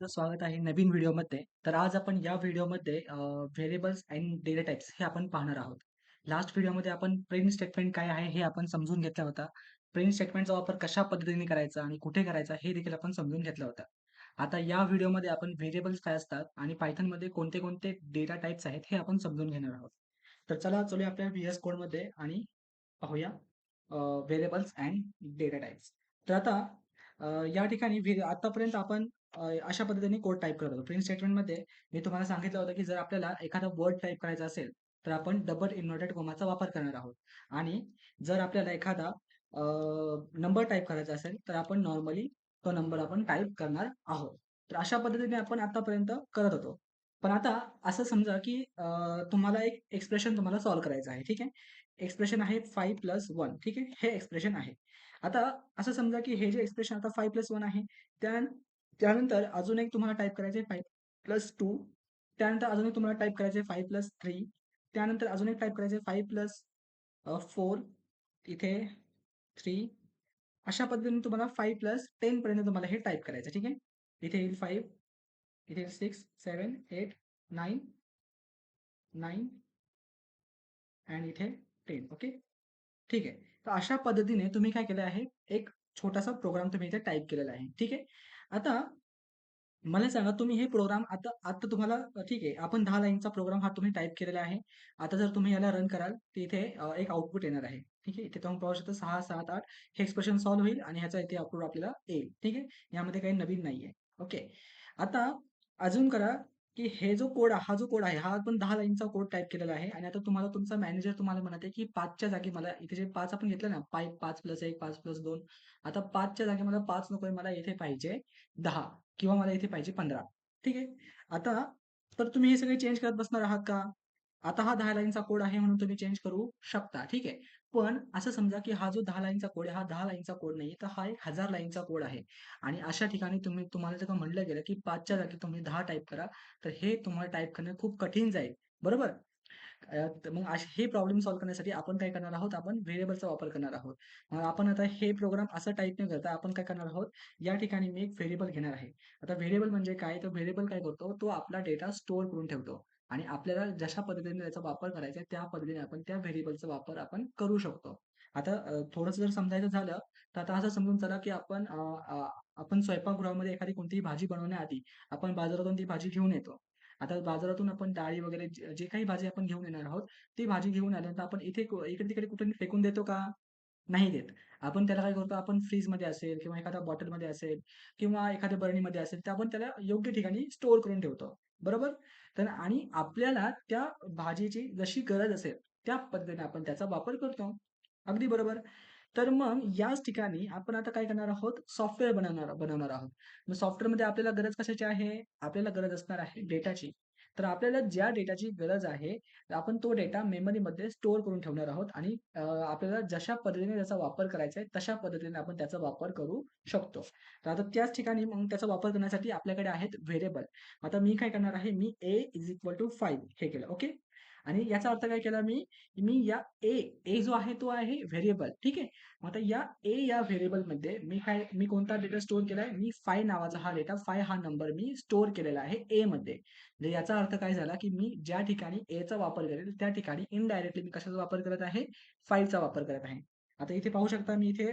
तुमचं स्वागत आहे नवीन व्हिडिओमध्ये. तर आज आपण या व्हिडिओमध्ये व्हेरिएबल्स अँड डेटा टाइप्स हे आपण पाहणार आहोत. लास्ट व्हिडिओमध्ये आपण प्रिंट स्टेटमेंट काय आहे हे आपण समजून घेतला होता. प्रिंट स्टेटमेंटचा वापर कशा पद्धतीने करायचा आणि कुठे करायचा हे देखील आपण समजून घेतलं होतं. आता या व्हिडिओमध्ये आपण व्हेरिएबल्स काय असतात आणि पायथनमध्ये कोणते-कोणते डेटा टाइप्स आहेत हे आपण समजून घेणार आहोत. तर चला चलूया आपल्या व्हीएस कोडमध्ये आणि पाहूया व्हेरिएबल्स अँड डेटा टाइप्स. तर आता या ठिकाणी आतापर्यंत आपण अशा पद्धतीने कोड टाइप करत होतो. प्रिंट स्टेटमेंटमध्ये मी तुम्हाला सांगितलं होतं, की जर आपल्याला एखादा वर्ड टाइप करायचा असेल, तर आपण डबल इन्व्हर्टेड कॉमाचा वापर करणार आहोत आणि जर आपल्याला एखादा नंबर टाइप करायचा असेल, तर आपण नॉर्मली तो नंबर आपण टाइप करणार आहोत. तर अशा पद्धतीने आपण आतापर्यंत करत होतो. पण आता असं समजा, की तुम्हाला एक एक्सप्रेशन तुम्हाला सॉल्व्ह करायचं आहे, ठीक आहे. एक्सप्रेशन आहे 5+1 ठीक आहे. हे एक्सप्रेशन आहे. आता असं समजा, की हे जे एक्सप्रेशन आता 5+1 आहे, त्या त्यानंतर अजून एक तुम्हाला टाइप करायचं आहे 5+2 त्यानंतर अजून एक तुम्हाला टाइप करायचं आहे 5+3 त्यानंतर अजून एक टाइप करायचं आहे 5+4 इथे 3 अशा पद्धतीने तुम्हाला 5+10 पर्यंत तुम्हाला हे टाइप करायचं आहे, ठीक आहे. इथे येईल 5 इथे येईल 6 7 8 9 9 आणि इथे 10 ओके. ठीक आहे. तर अशा पद्धतीने तुम्ही काय केलं आहे, एक छोटासा प्रोग्राम तुम्ही इथे टाइप केलेला आहे. ठीक आहे. आता मला सांगा तुम्ही हे प्रोग्राम आता आता तुम्हाला ठीक आहे, आपण 10 लाईनचा प्रोग्राम हा तुम्ही टाइप केलेला आहे. आता जर तुम्ही याला रन कराल, तर इथे एक आउटपुट येणार आहे. ठीक आहे. इथे तुम्ही पाहू शकता 6, 7, 8 हे एक्सप्रेशन सॉल्व्ह होईल आणि ह्याचा इथे आउटपुट आपल्याला येईल. ठीक आहे. यामध्ये काही नवीन नाहीये. ओके. आता अजून करा, की हा जो कोड आहे, हा आपण 10 लाईनचा कोड टाइप केलेला आहे आणि आता तुम्हाला तुमचा मॅनेजर तुम्हाला म्हणत आहे, की 5 च्या जागी मला इथे जे 5 आपण घेतलं ना, 5+1, 5+2 आता 5 च्या जागी मला 5 नकोय, मला इथे पाहिजे 10 किंवा मला इथे पाहिजे 15 ठीक आहे. आता तर तुम्ही हे सगळे चेंज करत बसणार आहात का? आता हा 10 लाईनचा कोड आहे म्हणून तुम्ही चेंज करू शकता. ठीक आहे. पण असं समजा, की हा जो 10 लाईनचा कोड आहे, हा 10 लाईनचा कोड नाहीये, तर हा एक 1000 लाईनचा कोड आहे. आणि अशा ठिकाणी तुम्हाला जर का म्हटलं गेलं, की 5 च्या जागी तुम्ही 10 टाइप करा, तर हे तुम्हाला टाइप करणं खूप कठीण जाईल. बरोबर? तर मग हे प्रॉब्लेम सॉल्व्ह करण्यासाठी आपण काय करणार आहोत, आपण व्हेरिएबलचा वापर करणार आहोत. मग आपण आता हे प्रोग्राम असं टाइप न करता आपण काय करणार आहोत, या ठिकाणी मी एक व्हेरिएबल घेणार आहे. आता व्हेरिएबल म्हणजे काय? तर व्हेरिएबल काय करतो, तो आपला डेटा स्टोअर करून ठेवतो आणि आपल्याला जशा पद्धतीने त्याचा वापर करायचा आहे, त्या पद्धतीने आपण त्या व्हेरिएबलचा वापर आपण करू शकतो. आता थोडंसं जर समजायचं झालं, तर आता असं समजून चला, की आपण स्वयंपाकगृहामध्ये एखादी कोणतीही भाजी बनवण्याआधी आपण बाजारातून ती भाजी घेऊन येतो. आता बाजारातून आपण डाळी वगैरे जे जे काही भाजी आपण घेऊन येणार आहोत, ती भाजी घेऊन आल्यानंतर आपण इकडे-तिकडे कुठे फेकून देतो का? नाही देत. आपण त्याला काय करतो, आपण फ्रीजमध्ये असेल किंवा एखाद्या बॉटलमध्ये असेल किंवा एखाद्या बरणीमध्ये असेल, तर आपण त्याला योग्य ठिकाणी स्टोअर करून ठेवतो. बरोबर? तर आणि आपल्याला त्या भाजीची जशी गरज असेल, त्या पद्धतीने आपण त्याचा वापर करतो. अगदी बरोबर. तर मग याच ठिकाणी आपण आता काय करणार आहोत, सॉफ्टवेअर बनवणार आहोत. मग सॉफ्टवेअरमध्ये आपल्याला गरज कशाची आहे? आपल्याला गरज असणार आहे डेटाची. तर आपल्याला ज्या डेटाची गरज आहे, आपण तो डेटा मेमरीमध्ये स्टोअर करून ठेवणार आहोत आणि आपल्याला जशा पद्धतीने त्याचा वापर करायचा आहे, तशा पद्धतीने आपण त्याचा वापर करू शकतो. तर आता त्याच ठिकाणी मग त्याचा वापर करण्यासाठी आपल्याकडे आहेत व्हेरिएबल. आता मी काय करणार आहे, मी a=5 हे केलं. ओके. आणि याचा अर्थ काय केला मी या जो आहे तो आहे व्हेरिएबल ठीक आहे. मग आता या या व्हेरिएबलमध्ये मी कोणता डेटा स्टोअर केलाय? मी 5 नावाचा हा डेटा 5 हा नंबर मी स्टोअर केलेला आहे मध्ये. म्हणजे याचा अर्थ काय झाला, की मी ज्या ठिकाणी चा वापर करेल, त्या ठिकाणी इनडायरेक्टली मी कशाचा वापर करत आहे? 5 चा वापर करत आहे. आता इथे पाहू शकता मी इथे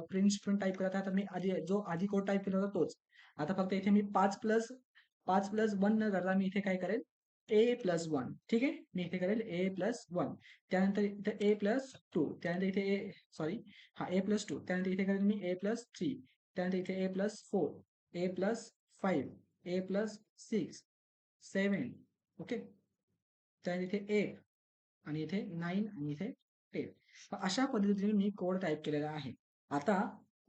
प्रिंट स्टेटमेंट टाइप करत आहे. तर मी आधी कोड टाइप केला होता तोच. आता फक्त इथे मी 5+1 न करता मी इथे काय करेल? a+1 ठीक आहे. मी इथे करेल a+1 त्यानंतर इथे a+2 त्यानंतर इथे सॉरी a+2 त्यानंतर इथे करेल मी a+3 त्यानंतर इथे a+4 a+5 a+6 7 ओके. त्यानंतर इथे 8 आणि इथे 9 आणि इथे 10. अशा पद्धतीने मी कोड टाइप केलेला आहे. आता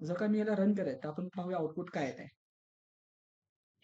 जर का मी याला रन केलं तर आपण पाहूया आउटपुट काय येतंय.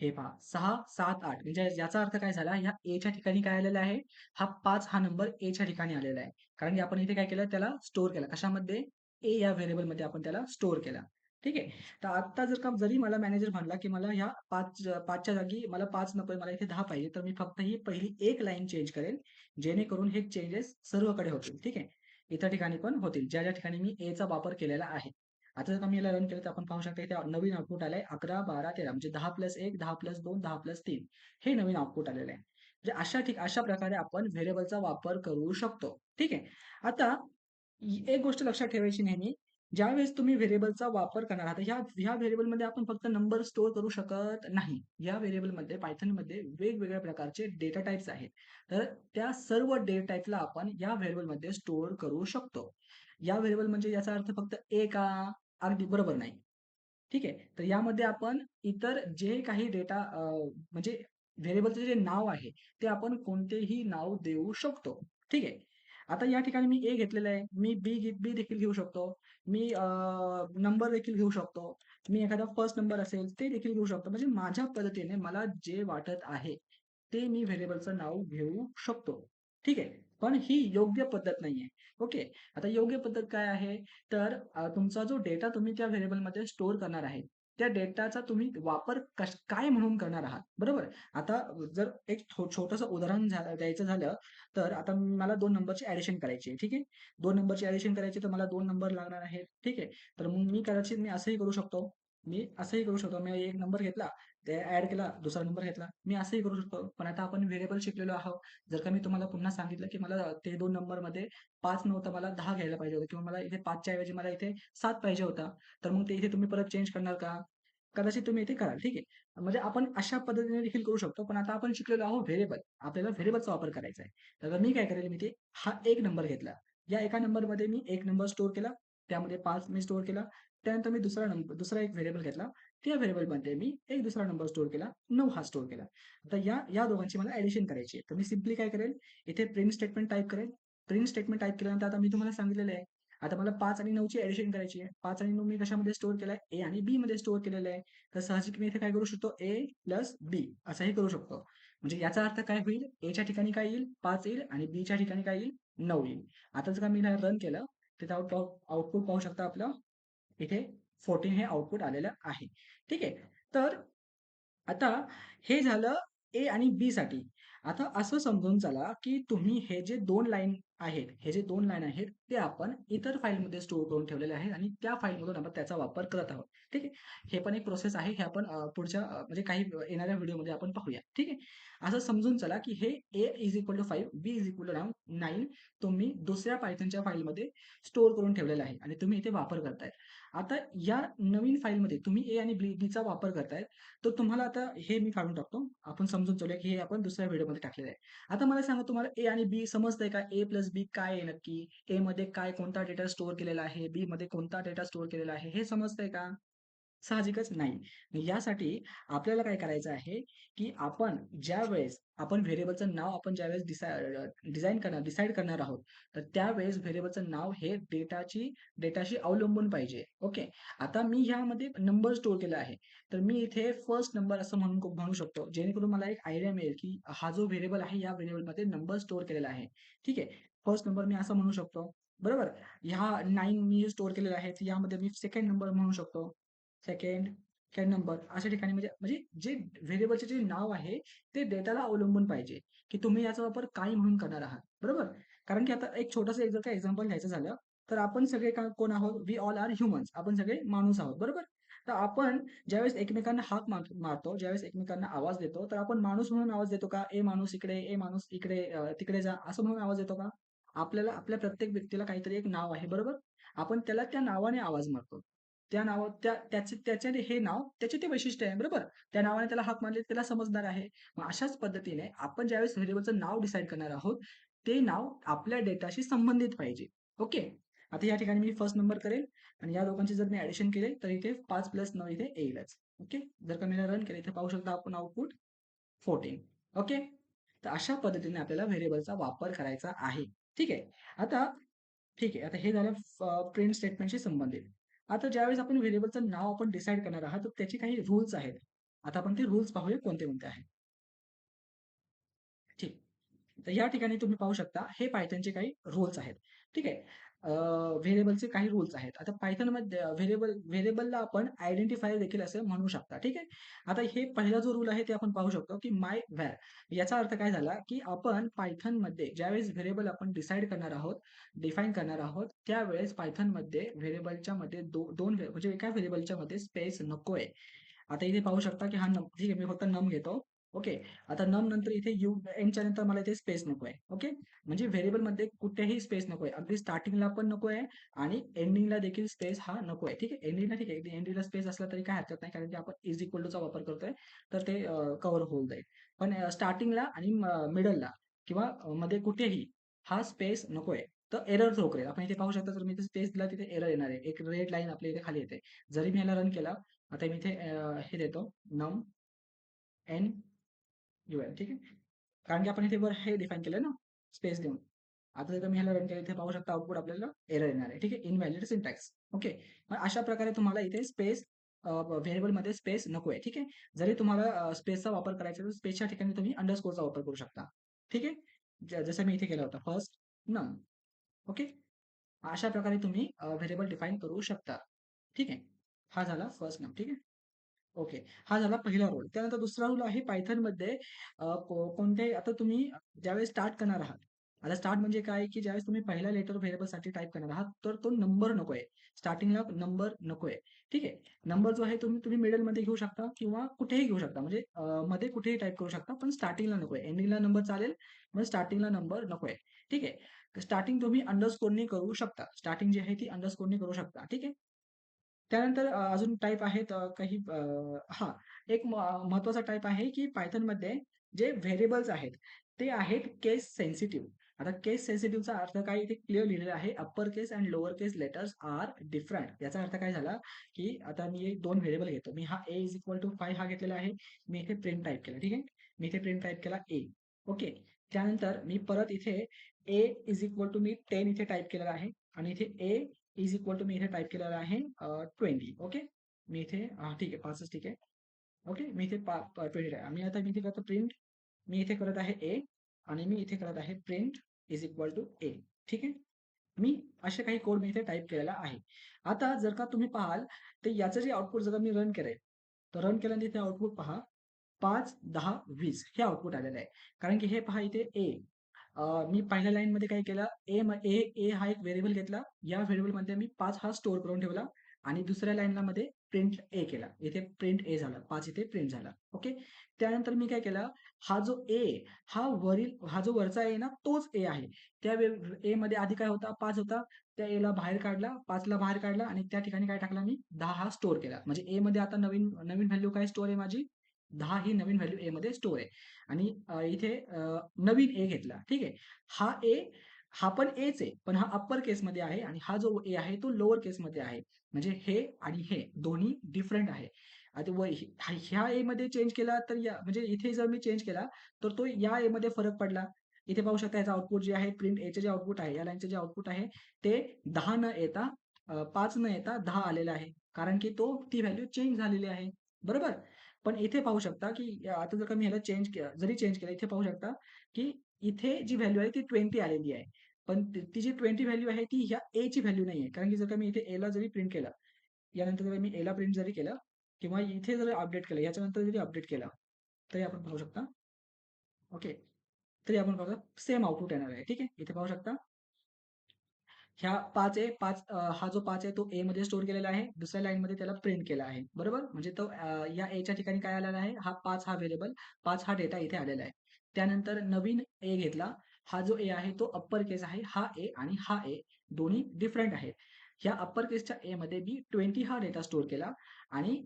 हे पहा 6, 7, 8 म्हणजे याचा अर्थ काय झाला, ह्या च्या ठिकाणी काय आलेला आहे, हा 5 हा नंबर च्या ठिकाणी आलेला आहे. कारण की आपण इथे काय केलं, त्याला स्टोअर केला. कशामध्ये? या व्हेरिएबलमध्ये आपण त्याला स्टोअर केला. ठीक आहे. तर आता जरी मला मॅनेजर म्हणला, की मला ह्या 5 च्या जागी मला 5 नकोय, मला इथे 10 पाहिजे, तर मी फक्त ही पहिली एक लाईन चेंज करेल, जेणेकरून हे चेंजेस सर्वकडे होतील. ठीक आहे. इतर ठिकाणी पण होतील, ज्या ठिकाणी मी चा वापर केलेला आहे. आता जर का मी याला रन केलं तर आपण पाहू शकता इथे नवीन आउटपुट आलंय 11, 12, 13 म्हणजे 10+1, 10+2, 10+3 हे नवीन आउटपुट आलेलं आहे. म्हणजे अशा प्रकारे आपण व्हेरिएबलचा वापर करू शकतो. ठीक आहे. आता एक गोष्ट लक्षात ठेवायची नेहमी, ज्यावेळेस तुम्ही व्हेरिएबलचा वापर करणार आहात, ह्या व्हेरिएबलमध्ये आपण फक्त नंबर स्टोअर करू शकत नाही. या व्हेरिएबलमध्ये Pythonमध्ये वेगवेगळ्या प्रकारचे डेटा टाइप्स आहेत. तर त्या सर्व डेटा टाइपला आपण या व्हेरिएबलमध्ये स्टोअर करू शकतो. या व्हेरिएबल म्हणजे याचा अर्थ फक्त ए का? अगदी बरोबर नाही. ठीक आहे. तर यामध्ये आपण इतर जे काही डेटा म्हणजे व्हेरिएबलचं जे नाव आहे, ते आपण कोणतेही नाव देऊ शकतो. ठीक आहे. आता या ठिकाणी मी ए घेतलेलं आहे. मी बी देखील घेऊ शकतो. मी नंबर देखील घेऊ शकतो. मी एखादा फर्स्ट नंबर असेल ते देखील घेऊ शकतो. म्हणजे माझ्या पद्धतीने मला जे वाटत आहे, ते मी व्हेरिएबलचं नाव घेऊ शकतो. ठीक आहे. पण ही योग्य पद्धत नाहीये. ओके. आता योग्य पद्धत काय आहे? तर तुमचा जो डेटा तुम्ही त्या व्हेरिएबलमध्ये स्टोअर करणार आहे, त्या डेटाचा तुम्ही वापर काय म्हणून करणार आहात, बरोबर? आता जर एक छोटंसं उदाहरण द्यायचं झालं, तर आता मला 2 नंबरची ॲडिशन करायची आहे, ठीक आहे? 2 नंबरची ॲडिशन करायची तर मला 2 नंबर लागणार आहेत, ठीक आहे? तर मग मी कदाचित असंही करू शकतो. मी एक नंबर घेतला, ते ॲड केला, दुसरा नंबर घेतला. मी असंही करू शकतो. पण आता आपण व्हेरिएबल शिकलेलो आहोत. जर का मी तुम्हाला पुन्हा सांगितलं, की मला ते 2 नंबरमध्ये 5 नव्हता मला 10 घ्यायला पाहिजे होतं किंवा मला इथे 5 च्या ऐवजी मला इथे 7 पाहिजे होता. तर मग ते इथे तुम्ही परत चेंज करणार का? कदाचित तुम्ही इथे कराल, ठीक आहे. म्हणजे आपण अशा पद्धतीने देखील करू शकतो. पण आता आपण शिकलेलो आहोत व्हेरिएबल. आपल्याला व्हेरिएबलचा वापर करायचा आहे. तर आता मी काय करेल, मी ते हा एक नंबर घेतला. या एका नंबरमध्ये मी एक नंबर स्टोअर केला. त्यामध्ये 5 मी स्टोअर केला. त्यानंतर मी दुसरा एक व्हेरिएबल घेतला. त्या व्हेरिएबलमध्ये मी एक दुसरा नंबर स्टोअर केला. 9 हा स्टोअर केला. आता या दोघांची मला ॲडिशन करायची आहे. तर मी सिम्पली काय करेल, इथे प्रिंट स्टेटमेंट टाइप करेल. प्रिंट स्टेटमेंट टाइप केल्यानंतर आता मी तुम्हाला सांगितलेलं आहे. आता मला 5 आणि 9 ची ॲडिशन करायची आहे. 5 आणि 9 मी कशामध्ये स्टोअर केलाय? ए आणि बी मध्ये स्टोअर केलेलं आहे. तर साहजिक मी इथे काय करू शकतो? ए प्लस बी असंही करू शकतो. म्हणजे याचा अर्थ काय होईल? एच्या ठिकाणी काय येईल? 5 येईल आणि बीच्या ठिकाणी काय येईल? 9 येईल. आता जर का मी रन केलं, तर आउटपुट पाहू शकता आपलं इथे 14 हे आउटपुट आलेलं आहे. ठीक आहे. तर आता हे झालं ए आणि बी साठी. आता असं समजून चला, की तुम्ही हे जे 2 लाईन आहेत, ते आपण इतर फाईलमध्ये स्टोअर करून ठेवलेले आहेत आणि त्या फाईलमधून आपण त्याचा वापर करत आहोत. ठीक आहे. हे पण एक प्रोसेस आहे. हे आपण पुढच्या म्हणजे काही येणाऱ्या व्हिडिओमध्ये आपण पाहूया. ठीक आहे. असं समजून चला, की हे A = 5, B = 9 तुम्ही दुसऱ्या Pythonच्या फाईलमध्ये स्टोअर करून ठेवलेलं आहे आणि तुम्ही इथे वापर करताय. आता या नवीन फाईलमध्ये तुम्ही A आणि Bचा वापर करताय. तर तुम्हाला आता हे मी काढून टाकतो. आपण समजून चालूया, की हे आपण दुसऱ्या व्हिडिओमध्ये टाकलेलं आहे. आता मला सांगा तुम्हाला ए आणि बी समजतंय का? ए प्लस बी काय आहे नक्की? ए मध्ये कोणता डेटा स्टोअर केलेला आहे? बी मध्ये कोणता डेटा स्टोअर केलेला आहे? हे समजतंय का? साहजिकच नाही. यासाठी आपल्याला काय करायचं आहे, की आपण व्हेरिएबलचं नाव ज्यावेळेस डिसाईड करणार आहोत, तर त्यावेळेस व्हेरिएबलचं नाव हे डेटाशी अवलंबून पाहिजे. ओके. आता मी ह्यामध्ये नंबर स्टोअर केला आहे. तर मी इथे फर्स्ट नंबर असं म्हणू शकतो. जेणेकरून मला एक आयडिया मिळेल, की हा जो व्हेरिएबल आहे, या व्हेरिएबलमध्ये नंबर स्टोअर केलेला आहे. ठीक आहे. फर्स्ट नंबर मी असं म्हणू शकतो. बरोबर. ह्या 9 मी स्टोअर केलेला आहे. तर यामध्ये मी सेकंड नंबर म्हणू शकतो. सेकंड, सेकंड नंबर अशा ठिकाणी म्हणजे म्हणजे जे व्हेरिएबलचे जे नाव आहे, ते डेटाला अवलंबून पाहिजे, की तुम्ही याचा वापर काय म्हणून करणार आहात. बरोबर? कारण की आता एक छोटंसं जर का एक्झाम्पल घ्यायचं झालं, तर आपण सगळे कोण आहोत? We all are humans. आपण सगळे माणूस आहोत. बरोबर? तर आपण ज्यावेळेस एकमेकांना हाक मारतो, ज्यावेळेस एकमेकांना आवाज देतो, तर आपण माणूस म्हणून आवाज देतो का? ए माणूस इकडे, ए माणूस इकडे, तिकडे जा, असं म्हणून आवाज देतो का? आपल्याला आपल्या प्रत्येक व्यक्तीला काहीतरी एक नाव आहे. बरोबर? आपण त्याला त्या नावाने आवाज मारतो. त्या नावा त्या त्याचे हे नाव त्याचे ते वैशिष्ट्य आहे. बरोबर? त्या नावाने त्याला हाक मारली त्याला समजणार आहे. मग अशाच पद्धतीने आपण ज्यावेळेस व्हेरिएबलचं नाव डिसाईड करणार आहोत, ते नाव आपल्या डेटाशी संबंधित पाहिजे. ओके. आता या ठिकाणी मी फर्स्ट नंबर करेल आणि या दोघांची जर मी ॲडिशन केले, तर इथे 5 + 9 इथे येईलच. ओके. जर का मी रन केलं, इथे पाहू शकता आपण आउटपुट 14. ओके. तर अशा पद्धतीने आपल्याला व्हेरिएबलचा वापर करायचा आहे. ठीक आहे. आता ठीक आहे. आता हे झालं प्रिंट स्टेटमेंटशी संबंधित. आता ज्यावेळेस आपण व्हेरिएबलचं नाव डिसाईड करणार आहात, तर त्याचे काही रूल्स आहेत. आता आपण ते रूल्स पाहूया कोणते-कोणते आहेत. ठीक. तर या ठिकाणी तुम्ही पाहू शकता हे Pythonचे काही रूल्स आहेत. ठीक आहे. व्हेरिएबलचे काही रूल्स आहेत. आता Pythonमध्ये व्हेरिएबलला आपण आयडेंटिफायर देखील असं म्हणू शकता. ठीक आहे. आता हे पहिला जो रूल आहे ते आपण पाहू शकतो, की माय व्हॅर याचा अर्थ काय झाला, की आपण Pythonमध्ये ज्यावेळेस व्हेरिएबल आपण डिफाईन करणार आहोत, त्यावेळेस Pythonमध्ये व्हेरिएबलच्या मध्ये 2 म्हणजे एका व्हेरिएबलच्या मध्ये स्पेस नकोय. आता इथे पाहू शकता, की हा नम ठीक आहे, मी फक्त नम घेतो. ओके. आता नम नंतर इथे एनच्या नंतर मला इथे स्पेस नकोय. ओके. म्हणजे व्हेरिएबलमध्ये कुठेही स्पेस नकोय. अगदी स्टार्टिंगला पण नकोय आणि एंडिंगला देखील स्पेस हा नकोय. ठीक आहे. एंडिंगला ठीक आहे. एंडिंगला स्पेस असला तरी काही हरकत नाही, कारण की आपण इज इक्वल टूचा वापर करतोय, तर ते कव्हर होऊन जाईल. पण स्टार्टिंगला आणि मिडलला किंवा मध्ये कुठेही हा स्पेस नकोय. तर एरर थ्रो करेल. आपण इथे पाहू शकता, जर मी इथे स्पेस दिला तिथे एरर येणार आहे. एक रेड लाईन आपल्या इथे खाली येते. जरी मी ह्याला रन केला, आता मी इथे हे देतो नम एन यू एल. ठीक आहे. कारण की आपण इथे वर हे डिफाईन केलं ना स्पेस देऊन. आता जर मी ह्याला रन केलं, इथे पाहू शकता आउटपुट आपल्याला एरर येणार आहे. ठीक आहे. Invalid syntax. ओके. मग अशा प्रकारे तुम्हाला इथे स्पेस व्हेरिएबलमध्ये स्पेस नको आहे. ठीक आहे. जरी तुम्हाला स्पेसचा वापर करायचा तर स्पेसच्या ठिकाणी तुम्ही अंडरस्कोरचा वापर करू शकता. ठीक आहे. जसं मी इथे केलं होतं फर्स्ट नम. ओके. अशा प्रकारे तुम्ही व्हेरिएबल डिफाईन करू शकता. ठीक आहे. हा झाला फर्स्ट नम. ठीक आहे. ओके. हा झाला पहिला रूल. त्यानंतर दुसरा रूल आहे Pythonमध्ये कोणत्याही आता तुम्ही ज्यावेळेस स्टार्ट करणार आहात. आता स्टार्ट म्हणजे काय, की ज्यावेळेस तुम्ही पहिला लेटर व्हेरिएबलसाठी टाइप करणार आहात, तर तो नंबर नकोय. स्टार्टिंगला नंबर नकोय. ठीक आहे. नंबर जो आहे तुम्ही तुम्ही मिडलमध्ये घेऊ शकता किंवा कुठेही घेऊ शकता. म्हणजे मध्ये कुठेही टाइप करू शकता, पण स्टार्टिंगला नकोय. एंडिंगला नंबर चालेल, पण स्टार्टिंगला नंबर नकोय. ठीक आहे. स्टार्टिंग तुम्ही अंडरस्कोरने करू शकता. स्टार्टिंग जी आहे ती अंडरस्कोरने करू शकता. ठीक आहे. त्यानंतर अजून टाइप आहेत काही हां, एक महत्त्वाचा टाइप आहे, की Pythonमध्ये जे व्हेरिएबल्स आहेत, ते आहेत केस सेन्सिटिव्ह. आता केस सेन्सिटिव्हचा अर्थ काय इथे क्लिअर लिहिलेलं आहे, अप्पर केस एंड लोअर केस लेटर्स आर डिफरंट. याचा अर्थ काय झाला, की आता मी 2 व्हेरिएबल घेतो. मी हा a इज इक्वल टू 5 हा घेतलेला आहे. मी इथे प्रिंट टाइप केला. ठीक आहे. मी इथे प्रिंट टाइप केला a. ओके. त्यानंतर मी परत इथे a इज इक्वल टू मी 10 इथे टाइप केलेला आहे आणि इथे a इज इक्वल टू मी इथे टाइप केलेला आहे 20. ओके. मी इथे ठीक आहे 5च ठीक आहे. ओके. मी इथे 20 आहे. मी इथे करतो प्रिंट. मी इथे करत आहे ए आणि मी इथे करत आहे प्रिंट इज इक्वल टू ए. ठीक आहे. मी असे काही कोड मी इथे टाइप केलेला आहे. आता जर का तुम्ही पाहाल, तर याचं जे आउटपुट जर का मी रन केलंय, तर रन केल्यानंतर इथे आउटपुट पहा 5, 10, 20 हे आउटपुट आलेलं आहे. कारण की हे पहा इथे ए मी पहिल्या लाईनमध्ये काय केलं, ए हा एक व्हेरिएबल घेतला. या व्हेरिएबलमध्ये मी 5 हा स्टोअर करून ठेवला आणि दुसऱ्या लाईनला मध्ये प्रिंट ए केला. इथे प्रिंट ए झाला. 5 इथे प्रिंट झाला. ओके. त्यानंतर मी काय केलं, हा जो ए हा जो वरचा ए ना तोच ए आहे. त्या ए मध्ये आधी काय होता 5 होता. त्या एला बाहेर काढला, 5 ला बाहेर काढला आणि त्या ठिकाणी काय टाकला मी 10 हा स्टोअर केला. म्हणजे ए मध्ये आता नवीन नवीन व्हॅल्यू काय स्टोअर आहे माझी 10 ही नवीन व्हॅल्यू ए मध्ये स्टोअर आहे. आणि इथे नवीन ए घेतला. ठीक आहे. हा ए हा पण एच आहे, पण हा अप्पर केसमध्ये आहे आणि हा जो ए आहे तो लोअर केसमध्ये आहे. म्हणजे हे आणि हे दोन्ही डिफरंट आहे. आता ह्या ए मध्ये चेंज केला तर या म्हणजे इथे जर मी चेंज केला तर तो या ए मध्ये फरक पडला. इथे पाहू शकता याचा आउटपुट जे आहे प्रिंट एचे जे आउटपुट आहे या लाईनचे जे आउटपुट आहे ते 10 न येता 5 न येता 10 आलेला आहे. कारण की ती व्हॅल्यू चेंज झालेली आहे. बरोबर? पण इथे पाहू शकता की आता जर का मी ह्याला जरी चेंज केलं इथे पाहू शकता की इथे जी व्हॅल्यू आहे ती 20 आलेली आहे. पण ती जी 20 व्हॅल्यू आहे ती ह्या ए ची व्हॅल्यू नाही आहे. कारण की जर का मी इथे ए ला जरी प्रिंट केलं, यानंतर जर मी ए ला प्रिंट जरी केलं किंवा इथे जर अपडेट केलं, याच्यानंतर जरी अपडेट केलं, तरी आपण पाहू शकता. ओके. तरी आपण पाहू सेम आउटपुट येणार आहे. ठीक आहे. इथे पाहू शकता ह्या 5 आहे 5 हा जो 5 आहे तो ए मध्ये स्टोअर केलेला आहे. दुसऱ्या लाईनमध्ये त्याला प्रिंट केला आहे. बरोबर? म्हणजे तो या एच्या ठिकाणी काय आलेला आहे? हा 5 हा व्हेरिएबल 5 हा डेटा इथे आलेला आहे. त्यानंतर नवीन ए घेतला. हा जो ए आहे तो अप्पर केस आहे. हा ए आणि हा ए दोन्ही डिफरंट आहेत. ह्या अप्पर केसच्या ए मध्ये मी 20 हा डेटा स्टोअर केला आणि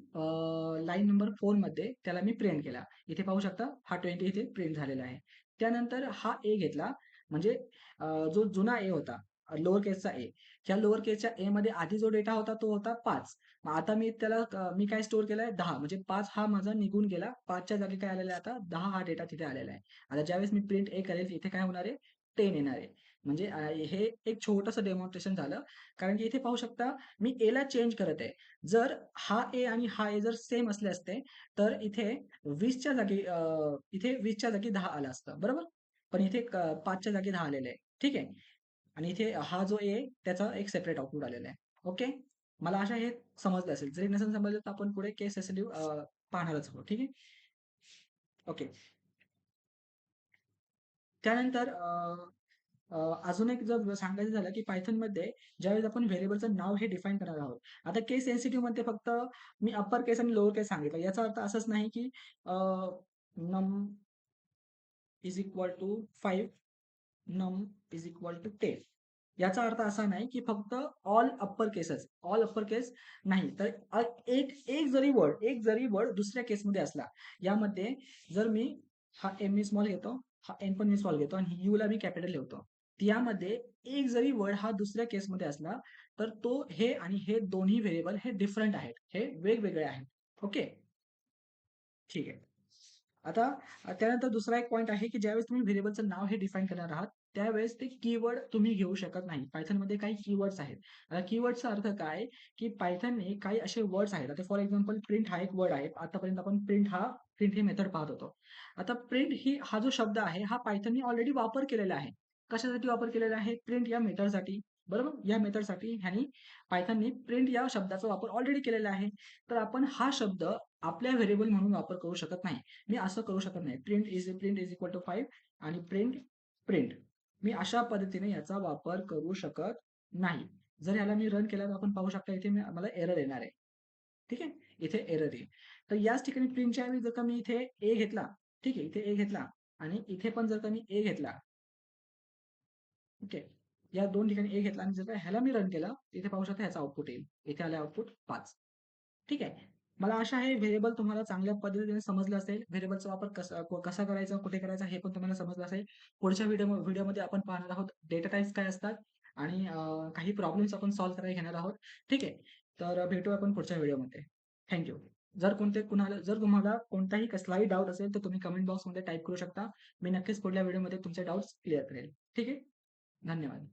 लाईन नंबर 4 मध्ये त्याला मी प्रिंट केला. इथे पाहू शकता हा 20 इथे प्रिंट झालेला आहे. त्यानंतर हा ए घेतला म्हणजे जो जुना ए होता लोअर केसचा ए. ह्या लोअर केसच्या ए मध्ये आधी जो डेटा होता तो होता 5. मग आता मी काय स्टोअर केलाय 10 म्हणजे 5 हा माझा निघून गेला. 5च्या जागी काय आलेला आहे आता 10 हा डेटा तिथे आलेला आहे. आता ज्यावेळेस मी प्रिंट ए करेल इथे काय होणार आहे 10 येणार आहे. म्हणजे हे एक छोटंसं डेमॉन्स्ट्रेशन झालं. कारण की इथे पाहू शकता मी ए ला चेंज करत आहे. जर हा ए आणि हा ए जर सेम असले असते तर इथे 20च्या जागी 10 आलं असतं. बरोबर? पण इथे 5च्या जागी 10 आलेलं आहे. ठीक आहे. आणि इथे हा जो ए त्याचा एक सेपरेट आउटपुट आलेला आहे. ओके. मला आशा हे समजलं असेल. जरी नसेल समजलं तर आपण पुढे केस सेन्सिटिव्ह पाहणारच आहोत. ठीक आहे. ओके. त्यानंतर अ, अजून एक जर सांगायचं झालं, की Pythonमध्ये ज्यावेळेस आपण व्हेरिएबलचं नाव हे डिफाईन करणार आहोत. आता केस सेन्सिटिव्हमध्ये फक्त मी अप्पर केस आणि लोअर केस सांगितलं. याचा अर्थ असाच नाही, की नम इज इक्वल टू 5, नम इज इक्वल टू 10. याचा अर्थ असा नाही, की फक्त ऑल अप्पर केस नाही. तर एक एक जरी वर्ड दुसऱ्या केसमध्ये असला, यामध्ये जर मी हा एम मी स्मॉल घेतो, हा एन पण मी स्मॉल घेतो आणि यूला मी कॅपिटल ठेवतो. यामध्ये एक जरी वर्ड हा दुसऱ्या केसमध्ये असला, तर तो हे आणि हे दोन्ही व्हेरिएबल हे डिफरंट आहेत. हे वेगवेगळे आहेत. ओके. ठीक आहे. आता त्यानंतर दुसरा एक पॉइंट आहे, की ज्यावेळेस तुम्ही व्हेरिएबलचं नाव हे डिफाईन करणार आहात, त्यावेळेस ते कीवर्ड तुम्ही घेऊ शकत नाही. Pythonमध्ये काही कीवर्ड्स आहेत. आता कीवर्डचा अर्थ काय, की Pythonने काही असे वर्ड्स आहेत. आता फॉर एक्झाम्पल प्रिंट हा एक वर्ड आहे. आतापर्यंत आपण प्रिंट ही मेथड पाहत होतो. आता प्रिंट हा जो शब्द आहे, हा Pythonने ऑलरेडी वापर केलेला आहे. कशासाठी वापर केलेला आहे? प्रिंट या मेथडसाठी. बरोबर? या मेथडसाठी ह्यानी Pythonने प्रिंट या शब्दाचा वापर ऑलरेडी केलेला आहे. तर आपण हा शब्द आपल्या व्हेरिएबल म्हणून वापर करू शकत नाही. मी असं करू शकत नाही. प्रिंट इज इक्वल टू 5 आणि प्रिंट. मी अशा पद्धतीने याचा वापर करू शकत नाही. जर ह्याला मी रन केल्यावर आपण पाहू शकता इथे मला एरर येणार आहे. ठीक आहे? इथे एरर येईल. तर याच ठिकाणी प्रिंटच्या ऐवजी जर का मी इथे ए घेतला, ठीक आहे. इथे ए घेतला आणि इथे पण जर का मी ए घेतला, ओके. या 2 ठिकाणी ए घेतला आणि जर का ह्याला मी रन केलं, इथे पाहू शकता ह्याचा आउटपुट येईल. इथे आलं आउटपुट 5. ठीक आहे. मला आशा आहे व्हेरिएबल तुम्हाला चांगल्या पद्धतीने समजलं असेल. व्हेरिएबलचा वापर कसा करायचा, कुठे करायचा हे पण तुम्हाला समजलं असेल. पुढच्या व्हिडिओमध्ये आपण पाहणार आहोत डेटा टाइप्स काय असतात आणि काही प्रॉब्लेम्स आपण सॉल्व्ह करायला घेणार आहोत. ठीक आहे. तर भेटू आपण पुढच्या व्हिडिओमध्ये. थँक जर तुम्हाला कोणताही कसलाही डाउट असेल तर तुम्ही कमेंट बॉक्समध्ये टाइप करू शकता. मी नक्कीच पुढल्या व्हिडिओमध्ये तुमचे डाउट्स क्लिअर करेल. ठीक आहे. धन्यवाद.